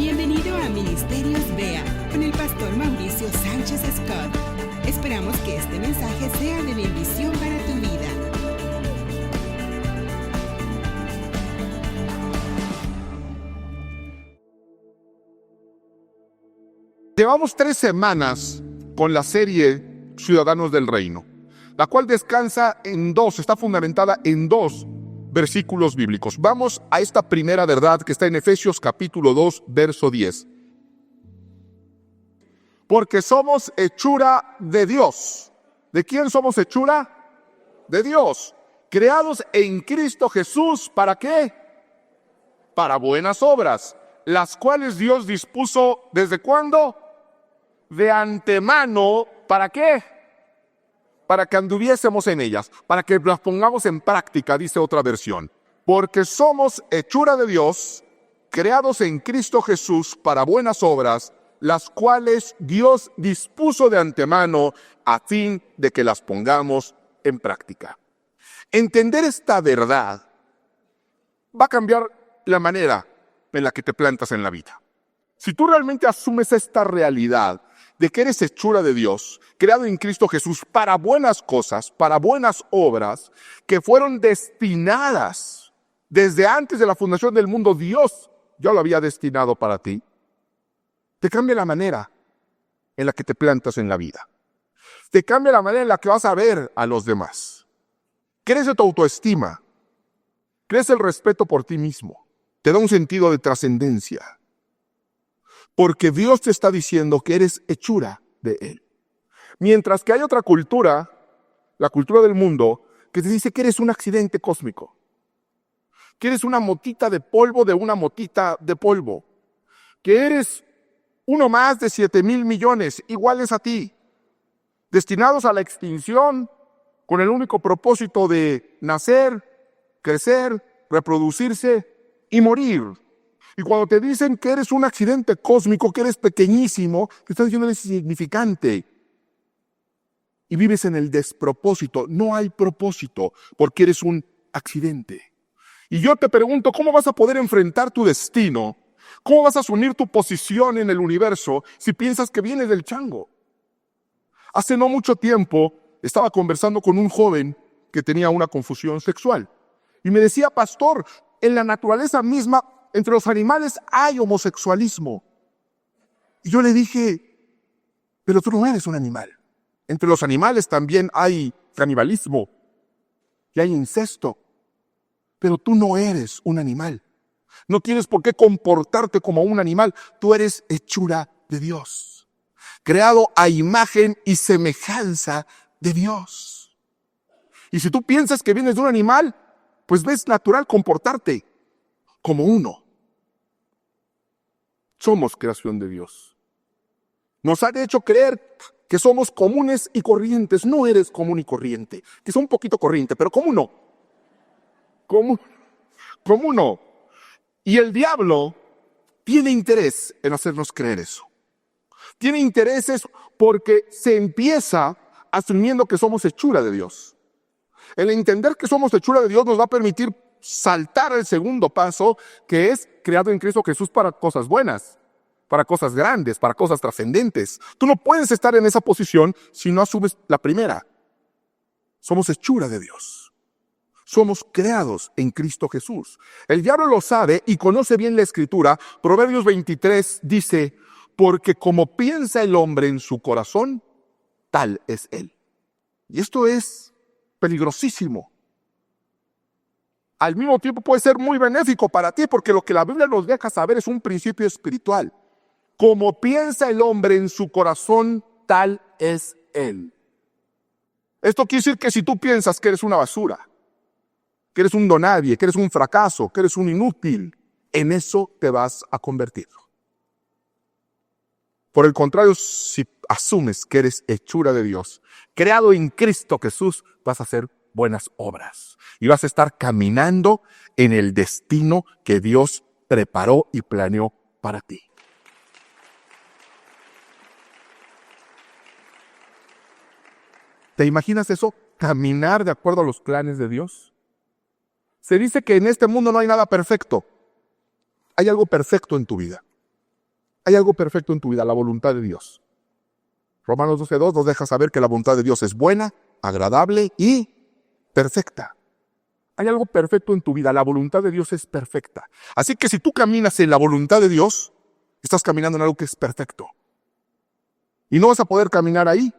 Bienvenido a Ministerios Vea con el pastor Mauricio Sánchez Scott. Esperamos que este mensaje sea de bendición para tu vida. Llevamos 3 semanas con la serie Ciudadanos del Reino, la cual está fundamentada en 2 versículos bíblicos. Vamos a esta primera verdad que está en Efesios capítulo 2, verso 10. Porque somos hechura de Dios. ¿De quién somos hechura? De Dios. Creados en Cristo Jesús, ¿para qué? Para buenas obras, las cuales Dios dispuso, ¿desde cuándo? De antemano, ¿para qué? Para que anduviésemos en ellas, para que las pongamos en práctica, dice otra versión. Porque somos hechura de Dios, creados en Cristo Jesús para buenas obras, las cuales Dios dispuso de antemano a fin de que las pongamos en práctica. Entender esta verdad va a cambiar la manera en la que te plantas en la vida. Si tú realmente asumes esta realidad de que eres hechura de Dios, creado en Cristo Jesús para buenas cosas, para buenas obras, que fueron destinadas desde antes de la fundación del mundo, Dios ya lo había destinado para ti, te cambia la manera en la que te plantas en la vida. Te cambia la manera en la que vas a ver a los demás. Crece tu autoestima, crece el respeto por ti mismo, te da un sentido de trascendencia. Porque Dios te está diciendo que eres hechura de Él. Mientras que hay otra cultura, la cultura del mundo, que te dice que eres un accidente cósmico. Que eres una motita de polvo de una motita de polvo. Que eres uno más de 7,000 millones, iguales a ti. Destinados a la extinción, con el único propósito de nacer, crecer, reproducirse y morir. Y cuando te dicen que eres un accidente cósmico, que eres pequeñísimo, te están diciendo que eres insignificante. Y vives en el despropósito. No hay propósito, porque eres un accidente. Y yo te pregunto, ¿cómo vas a poder enfrentar tu destino? ¿Cómo vas a asumir tu posición en el universo si piensas que vienes del chango? Hace no mucho tiempo estaba conversando con un joven que tenía una confusión sexual. Y me decía, pastor, en la naturaleza misma, entre los animales hay homosexualismo. Y yo le dije, pero tú no eres un animal. Entre los animales también hay canibalismo y hay incesto. Pero tú no eres un animal. No tienes por qué comportarte como un animal. Tú eres hechura de Dios. Creado a imagen y semejanza de Dios. Y si tú piensas que vienes de un animal, pues ves natural comportarte como uno. Somos creación de Dios. Nos han hecho creer que somos comunes y corrientes. No eres común y corriente. Que es un poquito corriente, pero ¿cómo no? ¿Cómo no? Y el diablo tiene interés en hacernos creer eso. Tiene intereses porque se empieza asumiendo que somos hechura de Dios. El entender que somos hechura de Dios nos va a permitir saltar el segundo paso, que es creado en Cristo Jesús para cosas buenas, para cosas grandes, para cosas trascendentes. Tú no puedes estar en esa posición si no asumes la primera. Somos hechura de Dios. Somos creados en Cristo Jesús. El diablo lo sabe y conoce bien la Escritura. Proverbios 23 dice, porque como piensa el hombre en su corazón, tal es él. Y esto es peligrosísimo. Al mismo tiempo puede ser muy benéfico para ti, porque lo que la Biblia nos deja saber es un principio espiritual. Como piensa el hombre en su corazón, tal es él. Esto quiere decir que si tú piensas que eres una basura, que eres un donadie, que eres un fracaso, que eres un inútil, en eso te vas a convertir. Por el contrario, si asumes que eres hechura de Dios, creado en Cristo Jesús, vas a hacer buenas obras. Y vas a estar caminando en el destino que Dios preparó y planeó para ti. ¿Te imaginas eso? Caminar de acuerdo a los planes de Dios. Se dice que en este mundo no hay nada perfecto. Hay algo perfecto en tu vida. Hay algo perfecto en tu vida, la voluntad de Dios. Romanos 12:2 nos deja saber que la voluntad de Dios es buena, agradable y perfecta. Hay algo perfecto en tu vida, la voluntad de Dios es perfecta. Así que si tú caminas en la voluntad de Dios, estás caminando en algo que es perfecto. Y no vas a poder caminar ahí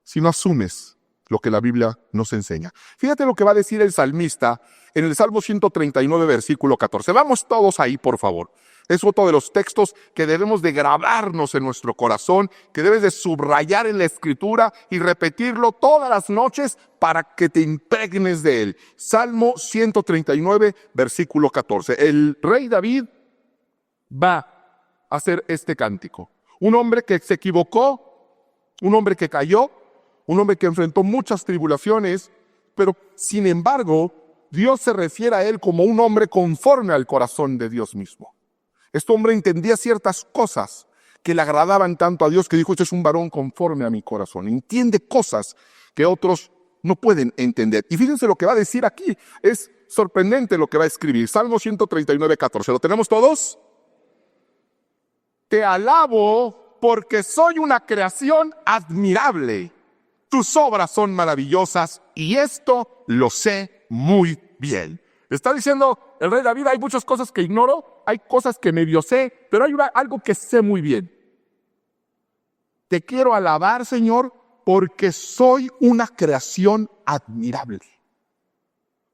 si no asumes lo que la Biblia nos enseña. Fíjate lo que va a decir el salmista en el Salmo 139, versículo 14. Vamos todos ahí, por favor. Es otro de los textos que debemos de grabarnos en nuestro corazón, que debes de subrayar en la Escritura y repetirlo todas las noches para que te impregnes de él. Salmo 139, versículo 14. El rey David va a hacer este cántico. Un hombre que se equivocó, un hombre que cayó, un hombre que enfrentó muchas tribulaciones, pero sin embargo, Dios se refiere a él como un hombre conforme al corazón de Dios mismo. Este hombre entendía ciertas cosas que le agradaban tanto a Dios que dijo, este es un varón conforme a mi corazón. Entiende cosas que otros no pueden entender. Y fíjense lo que va a decir aquí. Es sorprendente lo que va a escribir. Salmo 139, 14. ¿Lo tenemos todos? Te alabo porque soy una creación admirable. Tus obras son maravillosas y esto lo sé muy bien. Está diciendo el rey David, hay muchas cosas que ignoro, hay cosas que medio sé, pero hay algo que sé muy bien. Te quiero alabar, Señor, porque soy una creación admirable.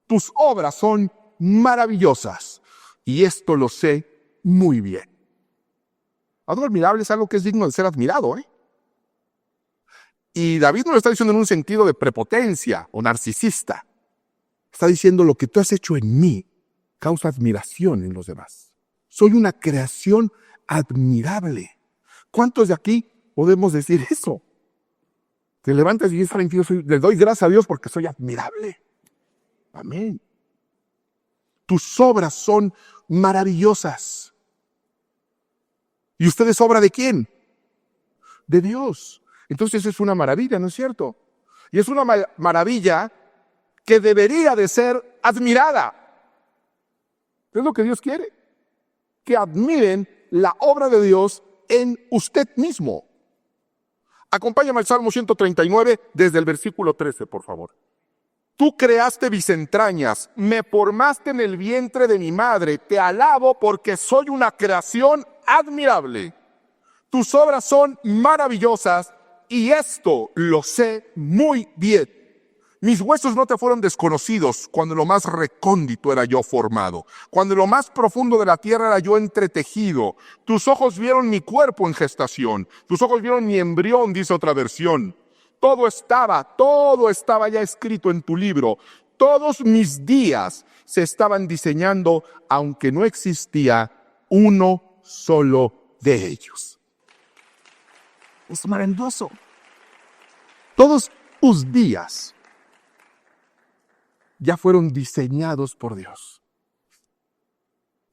Tus obras son maravillosas y esto lo sé muy bien. Algo admirable es algo que es digno de ser admirado, ¿eh? Y David no lo está diciendo en un sentido de prepotencia o narcisista. Está diciendo lo que tú has hecho en mí causa admiración en los demás. Soy una creación admirable. ¿Cuántos de aquí podemos decir eso? Te levantas y dices, le doy gracias a Dios porque soy admirable. Amén. Tus obras son maravillosas. ¿Y usted es obra de quién? De Dios. Entonces es una maravilla, ¿no es cierto? Y es una maravilla que debería de ser admirada. Es lo que Dios quiere. Que admiren la obra de Dios en usted mismo. Acompáñame al Salmo 139 desde el versículo 13, por favor. Tú creaste mis entrañas, me formaste en el vientre de mi madre. Te alabo porque soy una creación admirable. Tus obras son maravillosas y esto lo sé muy bien. Mis huesos no te fueron desconocidos cuando en lo más recóndito era yo formado, cuando en lo más profundo de la tierra era yo entretejido. Tus ojos vieron mi cuerpo en gestación, tus ojos vieron mi embrión, dice otra versión. Todo estaba ya escrito en tu libro. Todos mis días se estaban diseñando, aunque no existía uno solo de ellos. Es maravilloso. Todos tus días ya fueron diseñados por Dios.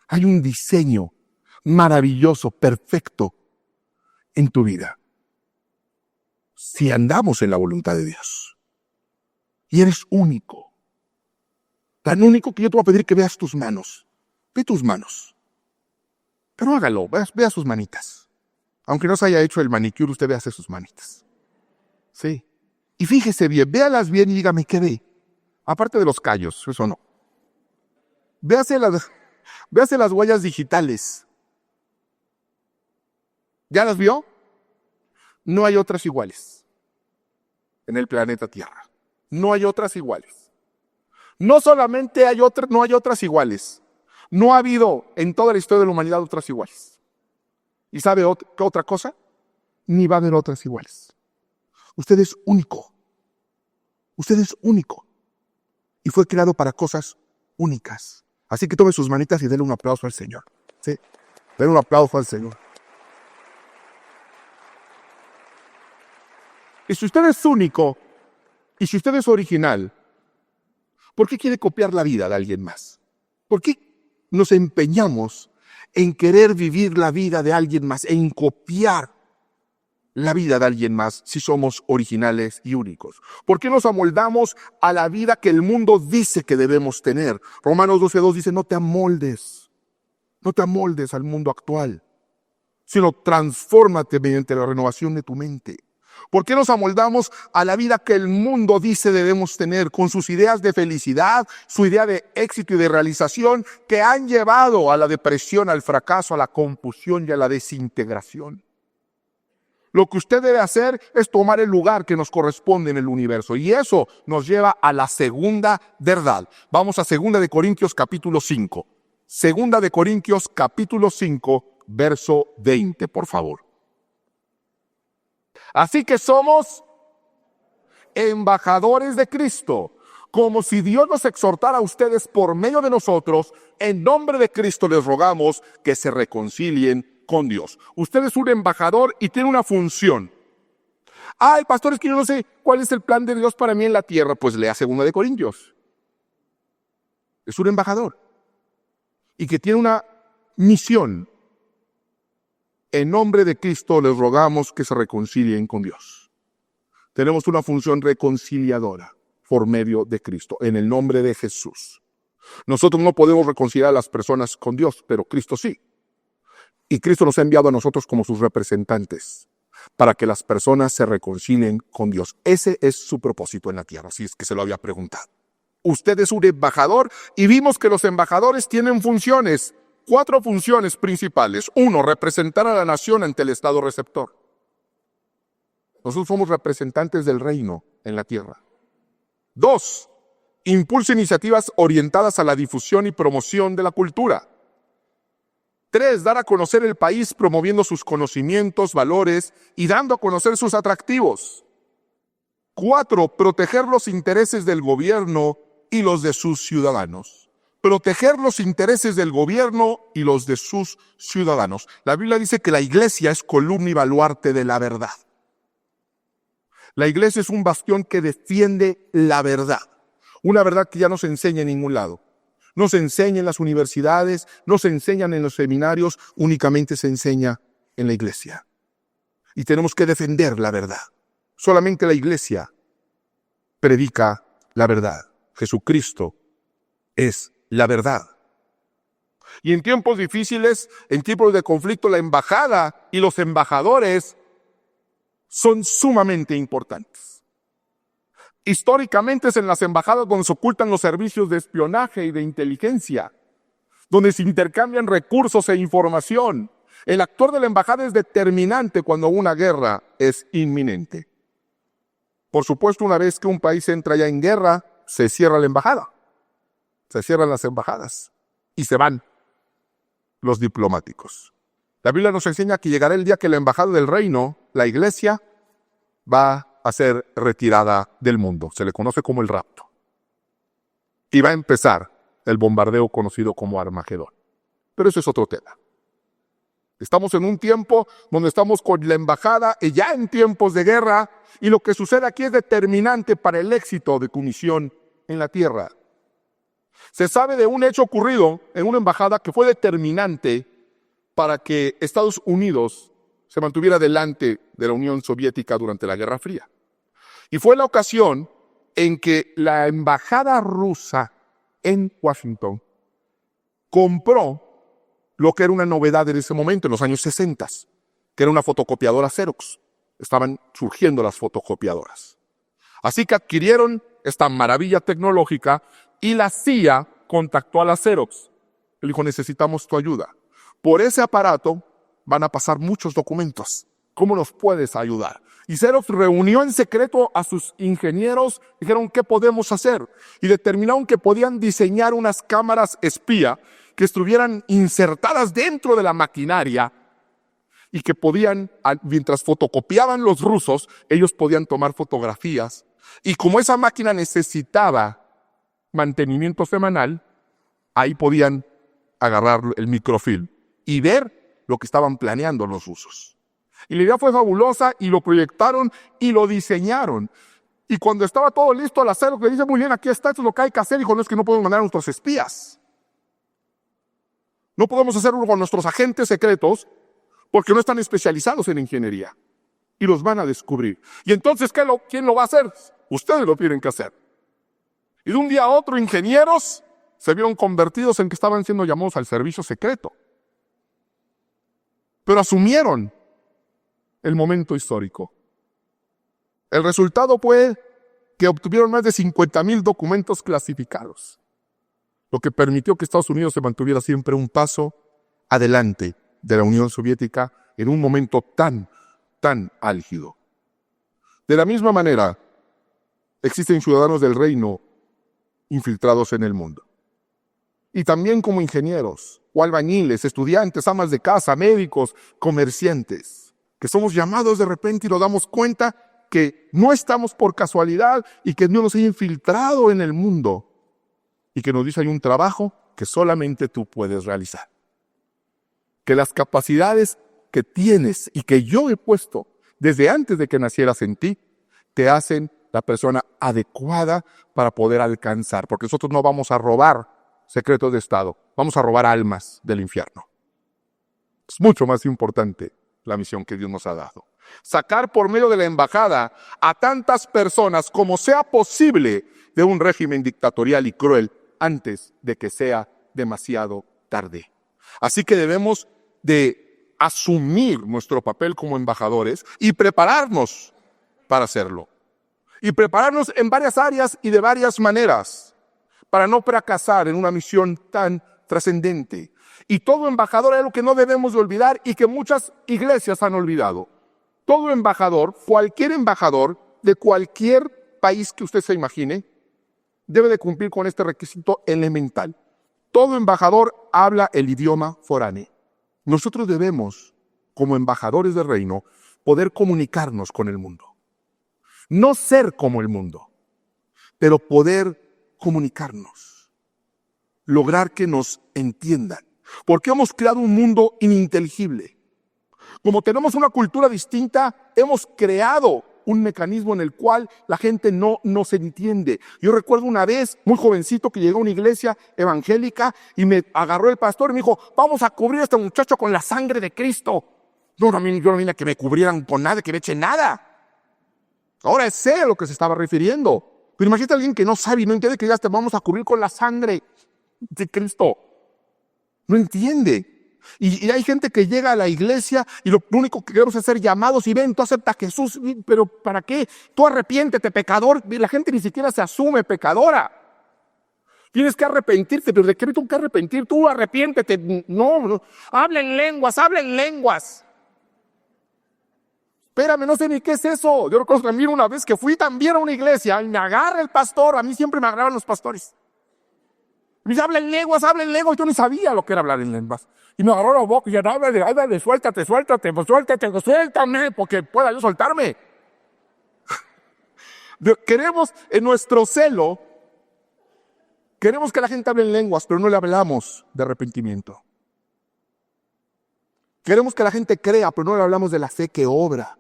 Hay un diseño maravilloso, perfecto en tu vida. Si andamos en la voluntad de Dios. Y eres único. Tan único que yo te voy a pedir que veas tus manos. Ve tus manos. Pero hágalo, vea sus manitas. Aunque no se haya hecho el manicure, usted vea sus manitas. Sí. Y fíjese bien, véalas bien y dígame qué ve. Aparte de los callos, eso no. Véase las huellas digitales. ¿Ya las vio? No hay otras iguales en el planeta Tierra. No hay otras iguales. No solamente no hay otras iguales. No ha habido en toda la historia de la humanidad otras iguales. ¿Y sabe qué otra cosa? Ni va a haber otras iguales. Usted es único. Usted es único. Y fue creado para cosas únicas. Así que tome sus manitas y denle un aplauso al Señor. Sí, denle un aplauso al Señor. Y si usted es único, y si usted es original, ¿por qué quiere copiar la vida de alguien más? ¿Por qué nos empeñamos en querer vivir la vida de alguien más, en copiar la vida de alguien más si somos originales y únicos? ¿Por qué nos amoldamos a la vida que el mundo dice que debemos tener? Romanos 12:2 dice, no te amoldes al mundo actual. sino transfórmate mediante la renovación de tu mente. ¿Por qué nos amoldamos a la vida que el mundo dice debemos tener, con sus ideas de felicidad, su idea de éxito y de realización, que han llevado a la depresión, al fracaso, a la confusión y a la desintegración? Lo que usted debe hacer es tomar el lugar que nos corresponde en el universo, y eso nos lleva a la segunda verdad. Vamos a 2 de Corintios capítulo 5. 2 de Corintios capítulo 5, verso 20, por favor. Así que somos embajadores de Cristo, como si Dios nos exhortara a ustedes por medio de nosotros. En nombre de Cristo les rogamos que se reconcilien con Dios. Usted es un embajador y tiene una función. El pastor, es que yo no sé cuál es el plan de Dios para mí en la tierra. Pues lea 2 de Corintios. Es un embajador y que tiene una misión. En nombre de Cristo les rogamos que se reconcilien con Dios. Tenemos una función reconciliadora por medio de Cristo, en el nombre de Jesús. Nosotros no podemos reconciliar a las personas con Dios, pero Cristo sí. Y Cristo nos ha enviado a nosotros como sus representantes para que las personas se reconcilien con Dios. Ese es su propósito en la tierra, si es que se lo había preguntado. Usted es un embajador y vimos que los embajadores tienen funciones. 4 funciones principales. 1, representar a la nación ante el estado receptor. Nosotros somos representantes del reino en la tierra. 2, impulsa iniciativas orientadas a la difusión y promoción de la cultura. 3, dar a conocer el país promoviendo sus conocimientos, valores y dando a conocer sus atractivos. 4, proteger los intereses del gobierno y los de sus ciudadanos. Proteger los intereses del gobierno y los de sus ciudadanos. La Biblia dice que la iglesia es columna y baluarte de la verdad. La iglesia es un bastión que defiende la verdad. Una verdad que ya no se enseña en ningún lado. No se enseña en las universidades, no se enseñan en los seminarios, únicamente se enseña en la iglesia. Y tenemos que defender la verdad. Solamente la iglesia predica la verdad. Jesucristo es la verdad. Y en tiempos difíciles, en tiempos de conflicto, la embajada y los embajadores son sumamente importantes. Históricamente es en las embajadas donde se ocultan los servicios de espionaje y de inteligencia, donde se intercambian recursos e información. El actor de la embajada es determinante cuando una guerra es inminente. Por supuesto, una vez que un país entra ya en guerra, se cierra la embajada. Se cierran las embajadas y se van los diplomáticos. La Biblia nos enseña que llegará el día que la embajada del reino, la iglesia, va a ser retirada del mundo. Se le conoce como el rapto. Y va a empezar el bombardeo conocido como Armagedón. Pero eso es otro tema. Estamos en un tiempo donde estamos con la embajada y ya en tiempos de guerra, y lo que sucede aquí es determinante para el éxito de tu misión en la tierra. Se sabe de un hecho ocurrido en una embajada que fue determinante para que Estados Unidos se mantuviera delante de la Unión Soviética durante la Guerra Fría. Y fue la ocasión en que la embajada rusa en Washington compró lo que era una novedad en ese momento, en los años 60, que era una fotocopiadora Xerox. Estaban surgiendo las fotocopiadoras. Así que adquirieron esta maravilla tecnológica y la CIA contactó a la Xerox. Le dijo, necesitamos tu ayuda. Por ese aparato van a pasar muchos documentos. ¿Cómo nos puedes ayudar? Y Xerox reunió en secreto a sus ingenieros, dijeron, ¿qué podemos hacer? Y determinaron que podían diseñar unas cámaras espía que estuvieran insertadas dentro de la maquinaria y que podían, mientras fotocopiaban los rusos, ellos podían tomar fotografías. Y como esa máquina necesitaba mantenimiento semanal, ahí podían agarrar el microfilm y ver lo que estaban planeando los rusos. Y la idea fue fabulosa y lo proyectaron y lo diseñaron. Y cuando estaba todo listo, la Xerox le dice, muy bien, aquí está, esto es lo que hay que hacer. Dijo, no, es que no podemos mandar a nuestros espías. No podemos hacerlo con nuestros agentes secretos porque no están especializados en ingeniería. Y los van a descubrir. Y entonces, ¿quién lo va a hacer? Ustedes lo tienen que hacer. Y de un día a otro, ingenieros se vieron convertidos en que estaban siendo llamados al servicio secreto. pero asumieron el momento histórico. El resultado fue que obtuvieron más de 50,000 documentos clasificados, lo que permitió que Estados Unidos se mantuviera siempre un paso adelante de la Unión Soviética en un momento tan álgido. De la misma manera, existen ciudadanos del reino infiltrados en el mundo. Y también como ingenieros, o albañiles, estudiantes, amas de casa, médicos, comerciantes, que somos llamados de repente y nos damos cuenta que no estamos por casualidad y que Dios nos ha infiltrado en el mundo y que nos dice hay un trabajo que solamente tú puedes realizar. Que las capacidades que tienes y que yo he puesto desde antes de que nacieras en ti, te hacen la persona adecuada para poder alcanzar. Porque nosotros no vamos a robar secretos de Estado, vamos a robar almas del infierno. Es mucho más importante la misión que Dios nos ha dado. Sacar por medio de la embajada a tantas personas como sea posible de un régimen dictatorial y cruel antes de que sea demasiado tarde. Así que debemos de asumir nuestro papel como embajadores y prepararnos para hacerlo. Y prepararnos en varias áreas y de varias maneras para no fracasar en una misión tan trascendente. Y todo embajador es algo que no debemos de olvidar y que muchas iglesias han olvidado. Todo embajador, cualquier embajador de cualquier país que usted se imagine, debe de cumplir con este requisito elemental. Todo embajador habla el idioma foráneo. Nosotros debemos, como embajadores del reino, poder comunicarnos con el mundo. No ser como el mundo, pero poder comunicarnos. Lograr que nos entiendan. Porque hemos creado un mundo ininteligible. Como tenemos una cultura distinta, hemos creado un mecanismo en el cual la gente no se entiende. Yo recuerdo una vez, muy jovencito, que llegué a una iglesia evangélica y me agarró el pastor y me dijo, vamos a cubrir a este muchacho con la sangre de Cristo. Yo no vine a que me cubrieran con nada, que me echen nada. Ahora sé a lo que se estaba refiriendo. Pero imagínate a alguien que no sabe y no entiende que ya te vamos a cubrir con la sangre de Cristo. No entiende. Y hay gente que llega a la iglesia y lo único que queremos es ser llamados y ven, tú acepta a Jesús, pero ¿para qué? Tú arrepiéntete, pecador. La gente ni siquiera se asume pecadora. Tienes que arrepentirte, pero ¿de qué me tengo que arrepentir? Tú arrepiéntete. No, habla en lenguas, habla en lenguas. Espérame, no sé ni qué es eso. Yo recuerdo también una vez que fui también a una iglesia y me agarra el pastor. A mí siempre me agarraban los pastores. Me dice, habla en lenguas, yo ni sabía lo que era hablar en lenguas. Y me agarró la boca y ya, háblale, suéltate, pues suéltame, porque pueda yo soltarme. Queremos, en nuestro celo, queremos que la gente hable en lenguas, pero no le hablamos de arrepentimiento. Queremos que la gente crea, pero no le hablamos de la fe que obra.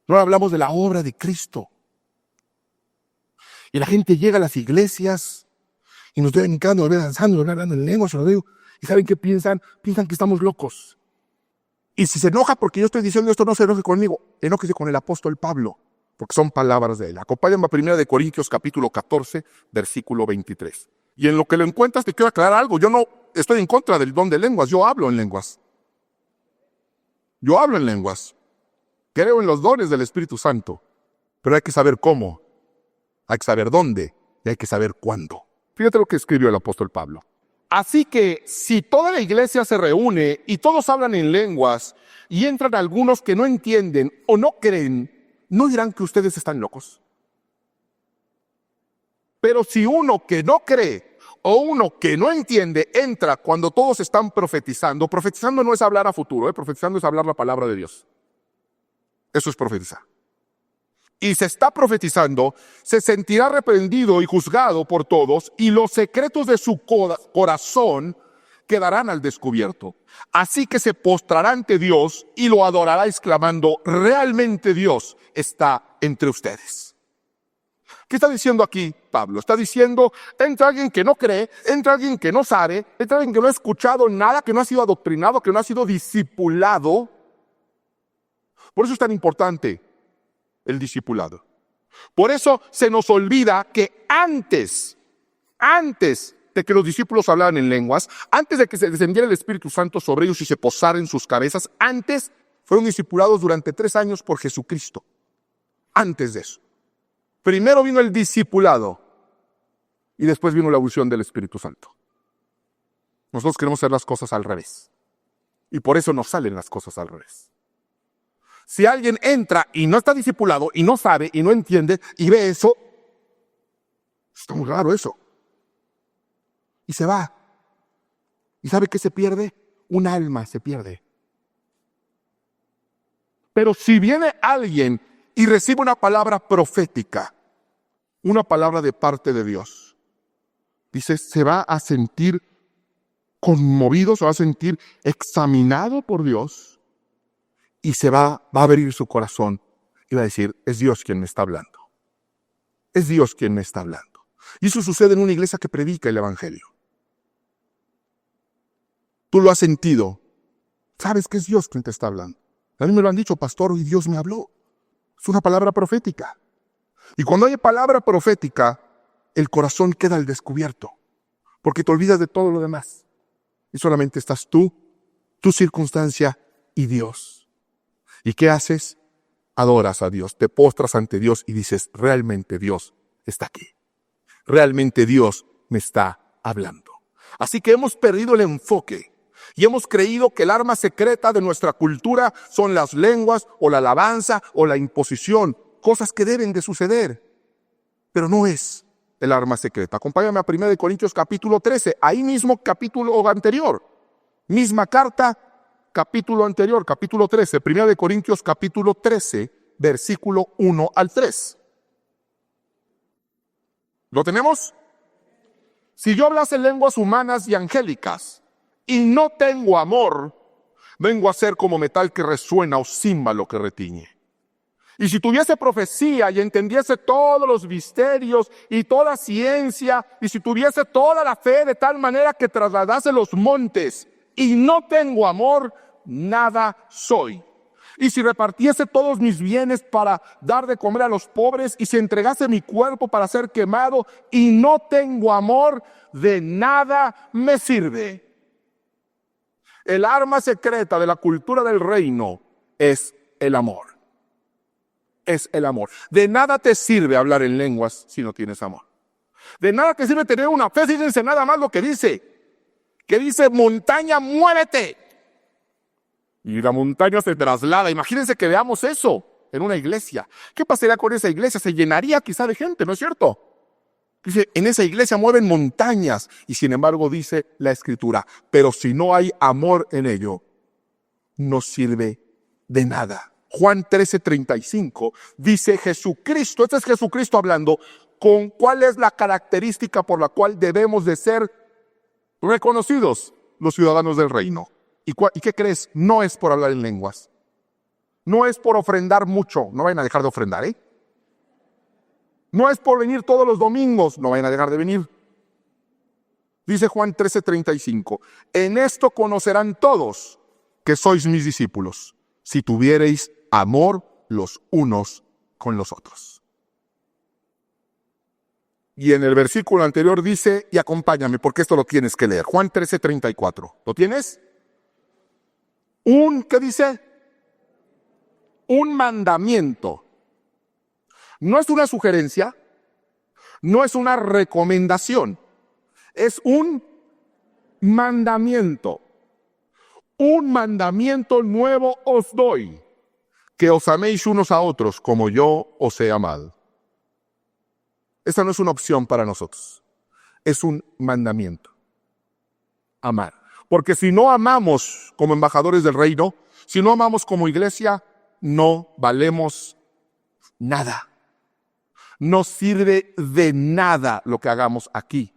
No le hablamos de la obra de Cristo. Y la gente llega a las iglesias y nos ve brincando, nos ve danzando, nos ve hablando en lenguas, nos digo, ¿y saben qué piensan? Piensan que estamos locos. Y si se enoja porque yo estoy diciendo esto, no se enoje conmigo, enójese con el apóstol Pablo, porque son palabras de él. Acompáñame a 1 Corintios capítulo 14, versículo 23. Y en lo que lo encuentras te quiero aclarar algo. Yo no estoy en contra del don de lenguas, yo hablo en lenguas. Yo hablo en lenguas. Creo en los dones del Espíritu Santo, pero hay que saber cómo, hay que saber dónde y hay que saber cuándo. Fíjate lo que escribió el apóstol Pablo. Así que si toda la iglesia se reúne y todos hablan en lenguas y entran algunos que no entienden o no creen, ¿no dirán que ustedes están locos? Pero si uno que no cree o uno que no entiende entra cuando todos están profetizando, profetizando no es hablar a futuro, profetizando es hablar la palabra de Dios. Eso es profetizar. Y se está profetizando, se sentirá reprendido y juzgado por todos, y los secretos de su corazón quedarán al descubierto. Así que se postrará ante Dios y lo adorará exclamando, realmente Dios está entre ustedes. ¿Qué está diciendo aquí Pablo? Está diciendo, entra alguien que no cree, entra alguien que no sabe, entra alguien que no ha escuchado nada, que no ha sido adoctrinado, que no ha sido discipulado. Por eso es tan importante el discipulado. Por eso se nos olvida que antes de que los discípulos hablaran en lenguas, antes de que se descendiera el Espíritu Santo sobre ellos y se posara en sus cabezas, antes fueron discipulados durante 3 años por Jesucristo. Antes de eso. Primero vino el discipulado y después vino la unción del Espíritu Santo. Nosotros queremos hacer las cosas al revés. Y por eso nos salen las cosas al revés. Si alguien entra y no está discipulado y no sabe y no entiende y ve eso, está muy raro eso. Y se va. ¿Y sabe qué se pierde? Un alma se pierde. Pero si viene alguien y recibe una palabra profética, una palabra de parte de Dios, dice, se va a sentir conmovido, se va a sentir examinado por Dios y se va a abrir su corazón y va a decir, es Dios quien me está hablando. Es Dios quien me está hablando. Y eso sucede en una iglesia que predica el Evangelio. Tú lo has sentido. Sabes que es Dios quien te está hablando. A mí me lo han dicho, pastor, y Dios me habló. Es una palabra profética. Y cuando hay palabra profética, el corazón queda al descubierto. Porque te olvidas de todo lo demás. Y solamente estás tú, tu circunstancia y Dios. ¿Y qué haces? Adoras a Dios, te postras ante Dios y dices, realmente Dios está aquí. Realmente Dios me está hablando. Así que hemos perdido el enfoque y hemos creído que el arma secreta de nuestra cultura son las lenguas o la alabanza o la imposición, cosas que deben de suceder. Pero no es el arma secreta. Acompáñame a 1 Corintios capítulo 13, ahí mismo capítulo anterior. Misma carta, capítulo anterior, capítulo 13, 1 Corintios capítulo 13, versículo 1 al 3. ¿Lo tenemos? Si yo hablase lenguas humanas y angélicas y no tengo amor, vengo a ser como metal que resuena o címbalo que retiñe. Y si tuviese profecía y entendiese todos los misterios y toda ciencia, y si tuviese toda la fe de tal manera que trasladase los montes, y no tengo amor, nada soy. Y si repartiese todos mis bienes para dar de comer a los pobres, y si entregase mi cuerpo para ser quemado, y no tengo amor, de nada me sirve. El arma secreta de la cultura del reino es el amor. Es el amor. De nada te sirve hablar en lenguas si no tienes amor. De nada te sirve tener una fe, fíjense nada más lo que dice. Que dice, montaña, muévete. Y la montaña se traslada. Imagínense que veamos eso en una iglesia. ¿Qué pasaría con esa iglesia? Se llenaría quizá de gente, ¿no es cierto? Dice, en esa iglesia mueven montañas. Y sin embargo dice la Escritura, pero si no hay amor en ello, no sirve de nada. Juan 13:35 dice Jesucristo, este es Jesucristo hablando, con cuál es la característica por la cual debemos de ser reconocidos los ciudadanos del reino. ¿Y qué crees? No es por hablar en lenguas. No es por ofrendar mucho. No vayan a dejar de ofrendar, ¿eh? No es por venir todos los domingos. No vayan a dejar de venir. Dice Juan 13:35. En esto conocerán todos que sois mis discípulos, si tuviereis amor los unos con los otros. Y en el versículo anterior dice, y acompáñame porque esto lo tienes que leer. Juan 13:34. ¿Lo tienes? ¿Qué dice? Un mandamiento. No es una sugerencia, no es una recomendación, es un mandamiento. Un mandamiento nuevo os doy, que os améis unos a otros como yo os he amado. Esta no es una opción para nosotros, es un mandamiento. Amar. Porque si no amamos como embajadores del reino, si no amamos como iglesia, no valemos nada. No sirve de nada lo que hagamos aquí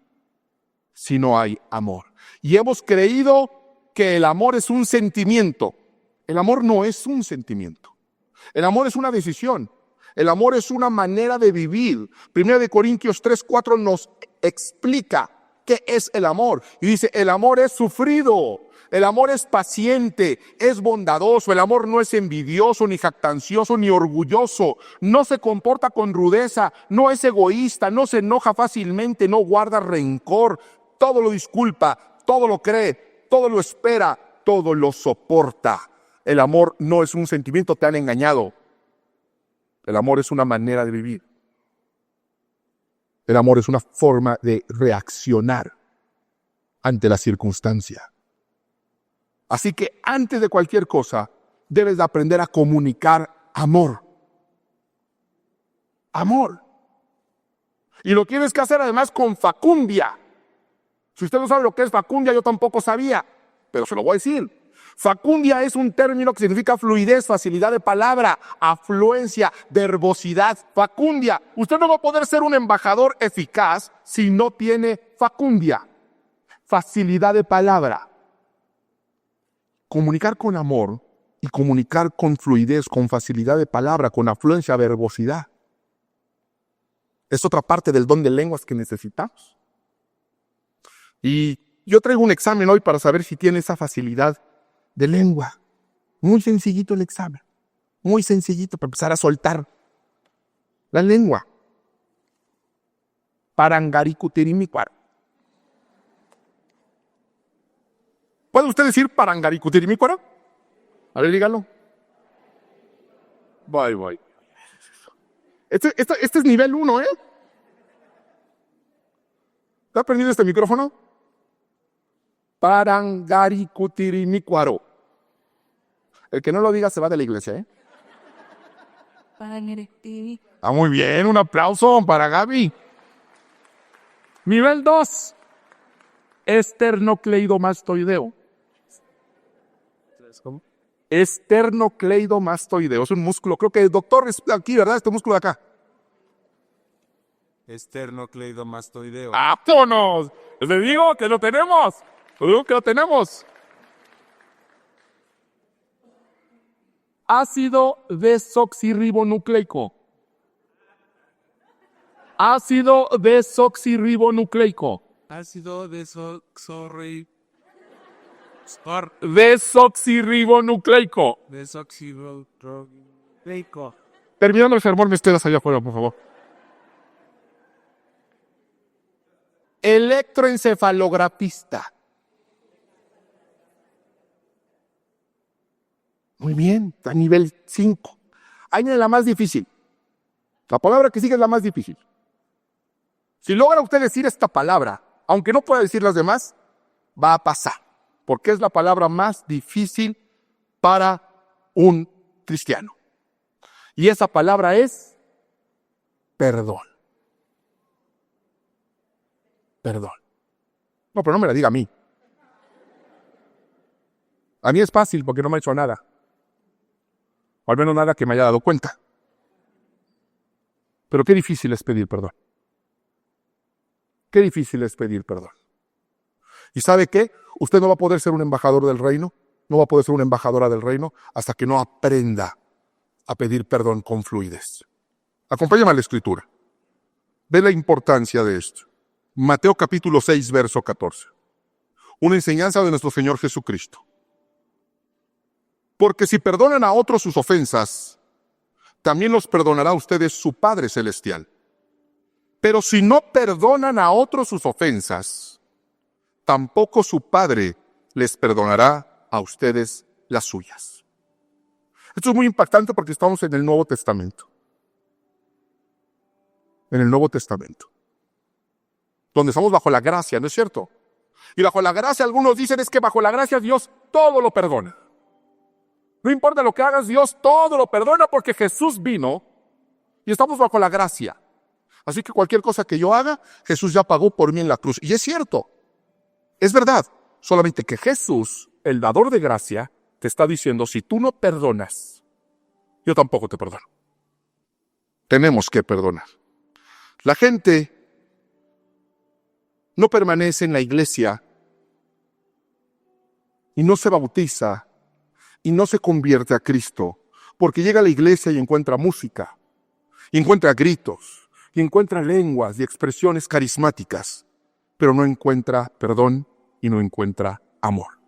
si no hay amor. Y hemos creído que el amor es un sentimiento. El amor no es un sentimiento. El amor es una decisión. El amor es una manera de vivir. 1 Corintios 3:4 nos explica qué es el amor. Y dice, el amor es sufrido. El amor es paciente, es bondadoso. El amor no es envidioso, ni jactancioso, ni orgulloso. No se comporta con rudeza, no es egoísta, no se enoja fácilmente, no guarda rencor. todo lo disculpa, todo lo cree, todo lo espera, todo lo soporta. El amor no es un sentimiento, te han engañado. El amor es una manera de vivir. El amor es una forma de reaccionar ante la circunstancia. Así que antes de cualquier cosa, debes de aprender a comunicar amor. Amor. Y lo tienes que hacer además con facundia. Si usted no sabe lo que es facundia, yo tampoco sabía, pero se lo voy a decir. Facundia es un término que significa fluidez, facilidad de palabra, afluencia, verbosidad. Facundia. Usted no va a poder ser un embajador eficaz si no tiene facundia, facilidad de palabra. Comunicar con amor y comunicar con fluidez, con facilidad de palabra, con afluencia, verbosidad. Es otra parte del don de lenguas que necesitamos. Y yo traigo un examen hoy para saber si tiene esa facilidad de lengua. Muy sencillito el examen. Muy sencillito para empezar a soltar la lengua. Parangaricutirimícuaro. ¿Puede usted decir parangaricutirimícuaro? A ver, dígalo. Voy. Este es nivel 1, ¿eh? ¿Está prendido este micrófono? Parangaricutirimícuaro. El que no lo diga se va de la iglesia, ¿eh? Ah, muy bien, un aplauso para Gaby. Nivel 2. Esternocleidomastoideo. ¿Cómo? Esternocleidomastoideo. Es un músculo, creo que el doctor es aquí, ¿verdad? Este músculo de acá. Esternocleidomastoideo. ¡Vámonos! Le digo que lo tenemos. Le digo que lo tenemos. Ácido desoxirribonucleico. Ácido desoxirribonucleico. Ácido desoxirribonucleico. Desoxirribonucleico. Terminando el sermón, me esperas allá afuera, por favor. Electroencefalografista. Muy bien, a nivel 5. Ahí viene la más difícil. La palabra que sigue es la más difícil. Si logra usted decir esta palabra, aunque no pueda decir las demás, va a pasar. Porque es la palabra más difícil para un cristiano. Y esa palabra es perdón. Perdón. No, pero no me la diga a mí. A mí es fácil porque no me ha hecho nada. O al menos nada que me haya dado cuenta. Pero qué difícil es pedir perdón. Qué difícil es pedir perdón. ¿Y sabe qué? Usted no va a poder ser un embajador del reino, no va a poder ser una embajadora del reino hasta que no aprenda a pedir perdón con fluidez. Acompáñame a la escritura. Ve la importancia de esto. Mateo capítulo 6, verso 14. Una enseñanza de nuestro Señor Jesucristo. Porque si perdonan a otros sus ofensas, también los perdonará a ustedes su Padre Celestial. Pero si no perdonan a otros sus ofensas, tampoco su Padre les perdonará a ustedes las suyas. Esto es muy impactante porque estamos en el Nuevo Testamento. En el Nuevo Testamento. Donde estamos bajo la gracia, ¿no es cierto? Y bajo la gracia, algunos dicen es que bajo la gracia Dios todo lo perdona. No importa lo que hagas, Dios todo lo perdona porque Jesús vino y estamos bajo la gracia. Así que cualquier cosa que yo haga, Jesús ya pagó por mí en la cruz. Y es cierto, es verdad. Solamente que Jesús, el dador de gracia, te está diciendo, si tú no perdonas, yo tampoco te perdono. Tenemos que perdonar. La gente no permanece en la iglesia y no se bautiza y no se convierte a Cristo porque llega a la iglesia y encuentra música, y encuentra gritos, y encuentra lenguas y expresiones carismáticas, pero no encuentra perdón y no encuentra amor.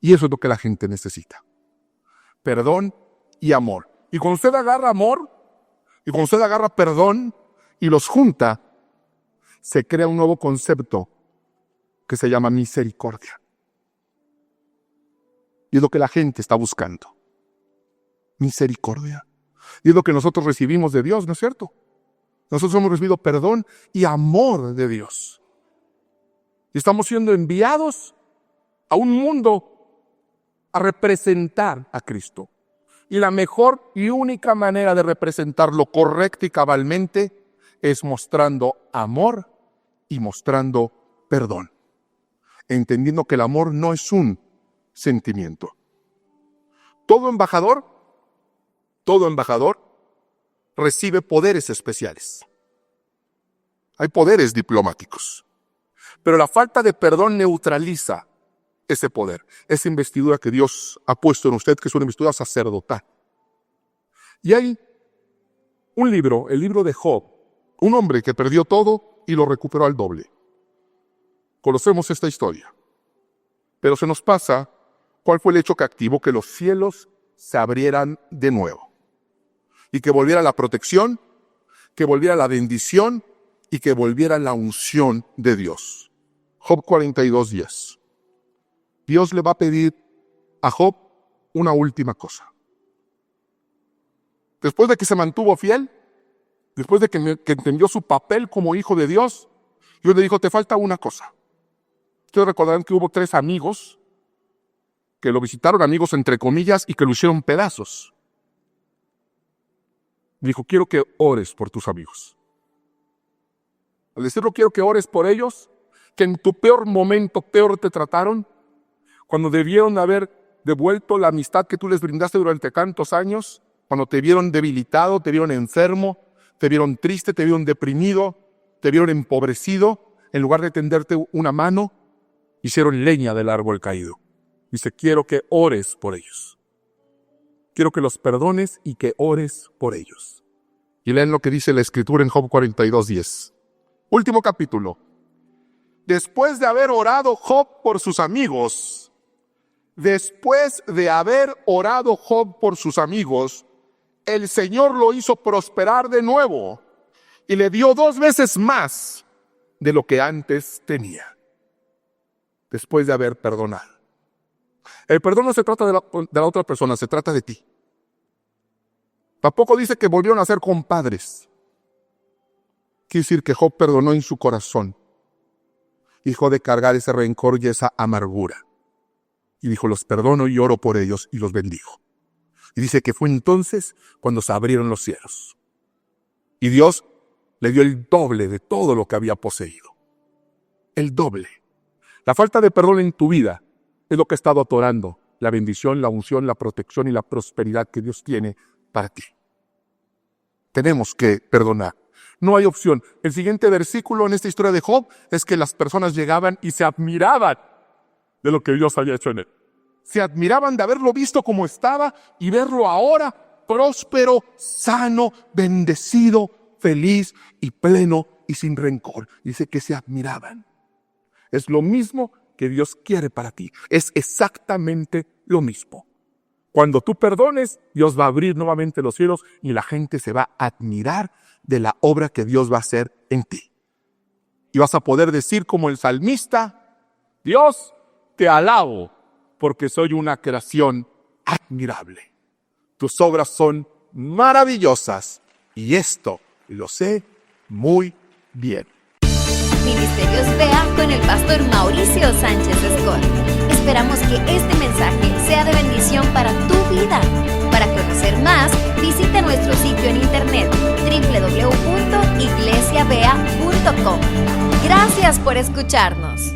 Y eso es lo que la gente necesita. Perdón y amor. Y cuando usted agarra amor, y cuando usted agarra perdón y los junta, se crea un nuevo concepto que se llama misericordia. Y es lo que la gente está buscando. Misericordia. Y es lo que nosotros recibimos de Dios, ¿no es cierto? Nosotros hemos recibido perdón y amor de Dios. Y estamos siendo enviados a un mundo a representar a Cristo. Y la mejor y única manera de representarlo correcta y cabalmente es mostrando amor y mostrando perdón. Entendiendo que el amor no es un sentimiento. Todo embajador recibe poderes especiales. Hay poderes diplomáticos. Pero la falta de perdón neutraliza ese poder, esa investidura que Dios ha puesto en usted, que es una investidura sacerdotal. Y hay un libro, el libro de Job, un hombre que perdió todo y lo recuperó al doble. Conocemos esta historia, pero se nos pasa cuál fue el hecho que activó que los cielos se abrieran de nuevo y que volviera la protección, que volviera la bendición y que volviera la unción de Dios. Job 42:10. Dios le va a pedir a Job una última cosa. Después de que se mantuvo fiel, después de que entendió su papel como hijo de Dios, Dios le dijo, te falta una cosa. Ustedes recordarán que hubo 3 amigos que lo visitaron, amigos entre comillas, y que lo hicieron pedazos. Dijo, quiero que ores por tus amigos. Al decirlo, quiero que ores por ellos, que en tu peor momento, peor te trataron, cuando debieron haber devuelto la amistad que tú les brindaste durante tantos años, cuando te vieron debilitado, te vieron enfermo, te vieron triste, te vieron deprimido, te vieron empobrecido, en lugar de tenderte una mano, hicieron leña del árbol caído. Dice, quiero que ores por ellos. Quiero que los perdones y que ores por ellos. Y lean lo que dice la Escritura en Job 42:10. Último capítulo. Después de haber orado Job por sus amigos, el Señor lo hizo prosperar de nuevo y le dio 2 veces más de lo que antes tenía. Después de haber perdonado. El perdón no se trata de la otra persona, se trata de ti. Tampoco dice que volvieron a ser compadres. Quiere decir que Job perdonó en su corazón. Dejó de cargar ese rencor y esa amargura. Y dijo, los perdono y oro por ellos y los bendigo. Y dice que fue entonces cuando se abrieron los cielos. Y Dios le dio el doble de todo lo que había poseído. El doble. La falta de perdón en tu vida es lo que ha estado atorando la bendición, la unción, la protección y la prosperidad que Dios tiene para ti. Tenemos que perdonar. No hay opción. El siguiente versículo en esta historia de Job es que las personas llegaban y se admiraban de lo que Dios había hecho en él. Se admiraban de haberlo visto como estaba y verlo ahora próspero, sano, bendecido, feliz y pleno y sin rencor. Dice que se admiraban. Es lo mismo que Dios quiere para ti. Es exactamente lo mismo. Cuando tú perdones, Dios va a abrir nuevamente los cielos y la gente se va a admirar de la obra que Dios va a hacer en ti. Y vas a poder decir como el salmista, Dios, te alabo porque soy una creación admirable. Tus obras son maravillosas y esto lo sé muy bien. Ministerios Vea con el pastor Mauricio Sánchez Escort. Esperamos que este mensaje sea de bendición para tu vida. Para conocer más, visita nuestro sitio en internet www.iglesiavea.com. Gracias por escucharnos.